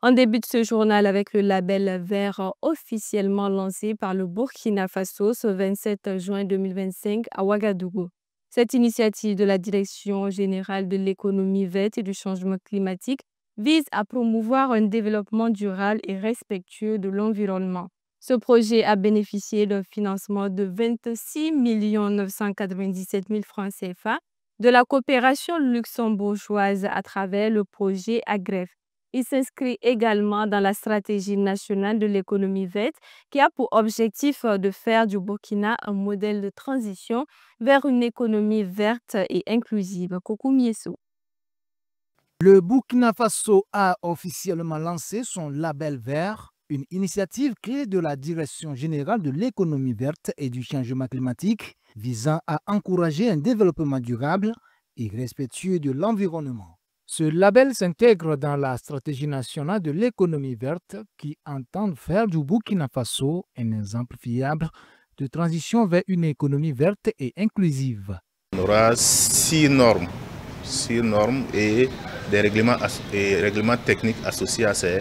On débute ce journal avec le label vert officiellement lancé par le Burkina Faso ce 27 juin 2025 à Ouagadougou. Cette initiative de la Direction générale de l'économie verte et du changement climatique vise à promouvoir un développement durable et respectueux de l'environnement. Ce projet a bénéficié d'un financement de 26 997 000 francs CFA de la coopération luxembourgeoise à travers le projet AGREF. Il s'inscrit également dans la stratégie nationale de l'économie verte qui a pour objectif de faire du Burkina un modèle de transition vers une économie verte et inclusive. Coucou Miesso. Le Burkina Faso a officiellement lancé son label vert, une initiative clé de la Direction générale de l'économie verte et du changement climatique visant à encourager un développement durable et respectueux de l'environnement. Ce label s'intègre dans la stratégie nationale de l'économie verte qui entend faire du Burkina Faso un exemple fiable de transition vers une économie verte et inclusive. On aura six normes et des règlements techniques associés à ces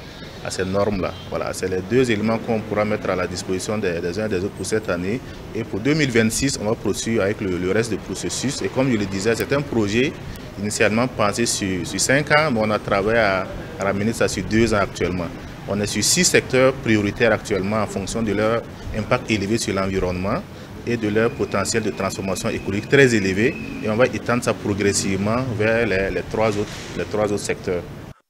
normes-là. Voilà, c'est les deux éléments qu'on pourra mettre à la disposition des uns et des autres pour cette année. Et pour 2026, on va poursuivre avec le reste du processus. Et comme je le disais, c'est un projet initialement pensé sur 5 ans, mais on a travaillé à ramener ça sur 2 ans actuellement. On est sur 6 secteurs prioritaires actuellement en fonction de leur impact élevé sur l'environnement et de leur potentiel de transformation écologique très élevé. Et on va étendre ça progressivement vers les trois autres secteurs.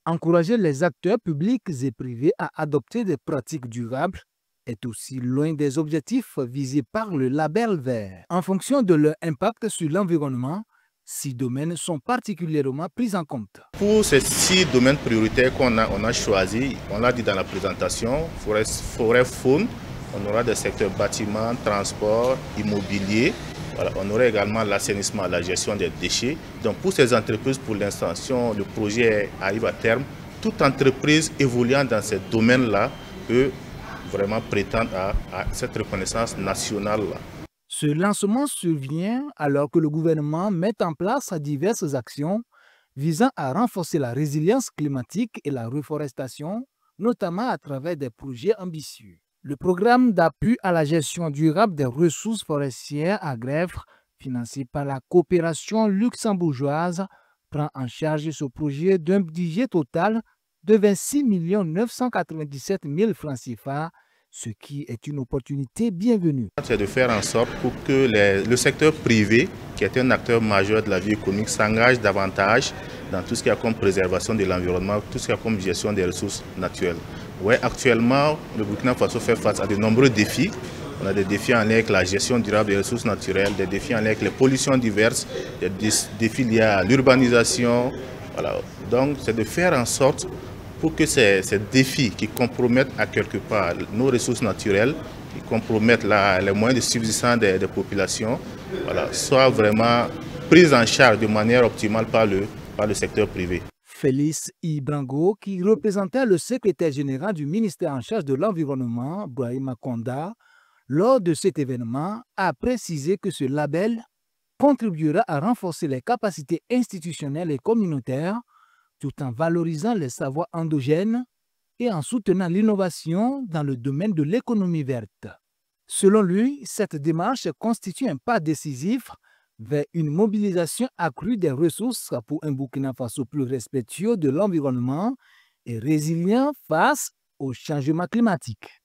Encourager les acteurs publics et privés à adopter des pratiques durables est aussi loin des objectifs visés par le label vert. En fonction de leur impact sur l'environnement, 6 domaines sont particulièrement pris en compte. Pour ces 6 domaines prioritaires qu'on a choisis, on l'a dit dans la présentation, forêt, faune, on aura des secteurs bâtiments, transport, immobilier. Voilà, on aura également l'assainissement, la gestion des déchets. Donc pour ces entreprises, pour l'instant, si le projet arrive à terme, toute entreprise évoluant dans ces domaines-là peut vraiment prétendre à cette reconnaissance nationale-là. Ce lancement survient alors que le gouvernement met en place diverses actions visant à renforcer la résilience climatique et la reforestation, notamment à travers des projets ambitieux. Le programme d'appui à la gestion durable des ressources forestières AGREF, financé par la coopération luxembourgeoise, prend en charge ce projet d'un budget total de 26 997 000 francs CFA, ce qui est une opportunité bienvenue. C'est de faire en sorte pour que le secteur privé, qui est un acteur majeur de la vie économique, s'engage davantage dans tout ce qui a comme préservation de l'environnement, tout ce qui a comme gestion des ressources naturelles. Ouais, actuellement, le Burkina Faso fait face à de nombreux défis. On a des défis en lien avec la gestion durable des ressources naturelles, des défis en lien avec les pollutions diverses, des défis liés à l'urbanisation. Voilà. Donc, c'est de faire en sorte pour que ces défis qui compromettent à quelque part nos ressources naturelles, qui compromettent les moyens de subsistance des populations, voilà, soient vraiment pris en charge de manière optimale par le secteur privé. Félix Ibrango, qui représentait le secrétaire général du ministère en charge de l'environnement, Brahima Konda, lors de cet événement, a précisé que ce label contribuera à renforcer les capacités institutionnelles et communautaires tout en valorisant les savoirs endogènes et en soutenant l'innovation dans le domaine de l'économie verte. Selon lui, cette démarche constitue un pas décisif vers une mobilisation accrue des ressources pour un Burkina Faso plus respectueux de l'environnement et résilient face au changement climatique.